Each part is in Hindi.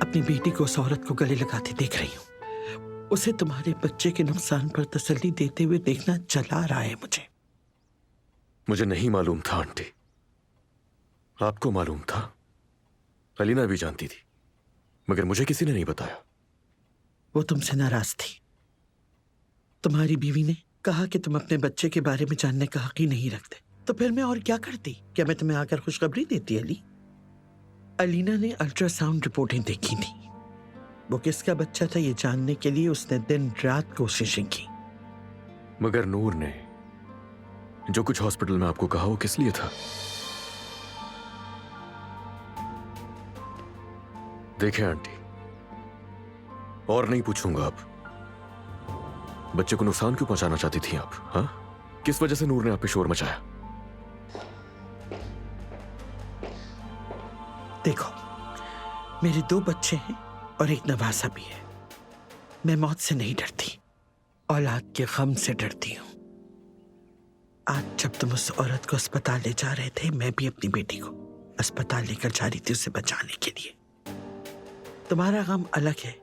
अपनी बेटी को उस औरत को गले लगाते देख रही हूँ। उसे तुम्हारे बच्चे के नुकसान पर तसल्ली देते हुए देखना जला रहा है मुझे। मुझे नहीं मालूम था आंटी, आपको मालूम था। अलीना भी जानती थी, मगर मुझे किसी ने नहीं बताया। वो तुमसे नाराज थी। तुम्हारी बीवी ने कहा कि तुम अपने बच्चे के बारे में जानने का हक ही नहीं रखते। तो फिर मैं और क्या करती? क्या मैं तुम्हें आकर खुशखबरी देती? अलीना ने अल्ट्रासाउंड रिपोर्टें देखी थी। वो किसका बच्चा था ये जानने के लिए उसने दिन रात कोशिशें की। मगर नूर ने जो कुछ हॉस्पिटल में आपको कहा वो किस लिए था? देखें आंटी, और नहीं पूछूंगा। आप बच्चे को नुकसान क्यों पहुंचाना चाहती थी आप? हाँ, किस वजह से नूर ने आप पे शोर मचाया? देखो, मेरे 2 बच्चे हैं और एक नवासा भी है। मैं मौत से नहीं डरती, औलाद के गम से डरती हूँ। आज जब तुम उस औरत को अस्पताल ले जा रहे थे, मैं भी अपनी बेटी को अस्पताल लेकर जा रही थी उसे बचाने के लिए। तुम्हारा गम अलग है,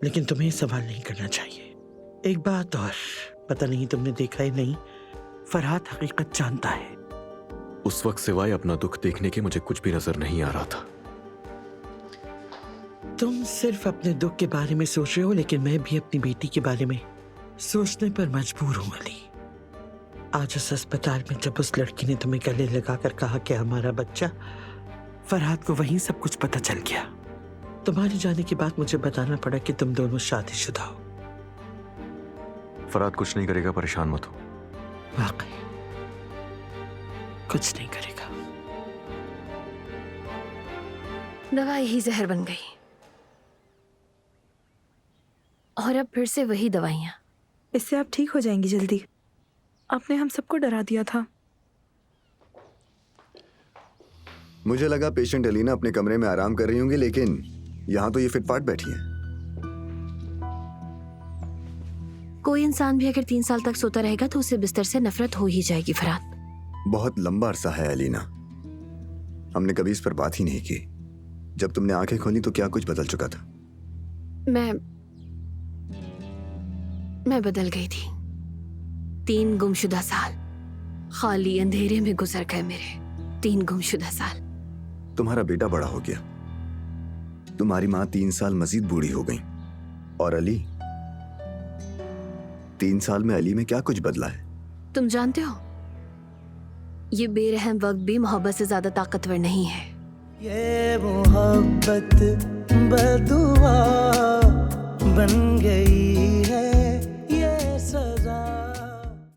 लेकिन तुम्हें सवाल नहीं करना चाहिए। एक बात और, पता नहीं तुमने देखा ही नहीं, फरहाद हकीकत जानता है। उस वक्त सिवाय अपना दुख देखने के मुझे कुछ भी नजर नहीं आ रहा था। तुम सिर्फ अपने दुख के बारे में सोच रहे हो, लेकिन मैं भी अपनी बेटी के बारे में सोचने पर मजबूर हूं अली। आज उस अस्पताल में जब उस लड़की ने तुम्हें गले लगाकर कहा कि हमारा बच्चा, फरहाद को वहीं सब कुछ पता चल गया। तुम्हारे जाने के बाद मुझे बताना पड़ा कि तुम दोनों शादीशुदा हो। फरहाद कुछ नहीं करेगा, परेशान मत हो। वाकई कुछ नहीं करेगा। दवा यही जहर बन गई और अब फिर से वही दवाइयां। इससे आप ठीक हो जाएंगी जल्दी। आपने हम सबको डरा दिया था। मुझे लगा पेशेंट अलीना अपने कमरे में आराम कर रही होंगी, लेकिन यहाँ तो ये फिटफाट बैठी है। कोई इंसान भी अगर 3 साल तक सोता रहेगा तो उसे बिस्तर से नफरत हो ही जाएगी फरहाद। बहुत लंबा अरसा है अलीना, हमने कभी इस पर बात ही नहीं की। जब तुमने आंखें खोली तो क्या कुछ बदल चुका था? मैं बदल गई थी। 3 गुमशुदा साल खाली अंधेरे में गुजर गए मेरे। 3 गुमशुदा साल। तुम्हारा बेटा बड़ा हो गया, तुम्हारी माँ 3 साल मजीद बूढ़ी हो गई, और अली 3 साल में अली में क्या कुछ बदला है? तुम जानते हो, ये बेरहम वक्त भी मोहब्बत से ज्यादा ताकतवर नहीं है। ये मोहब्बत बदुआ बन गई है।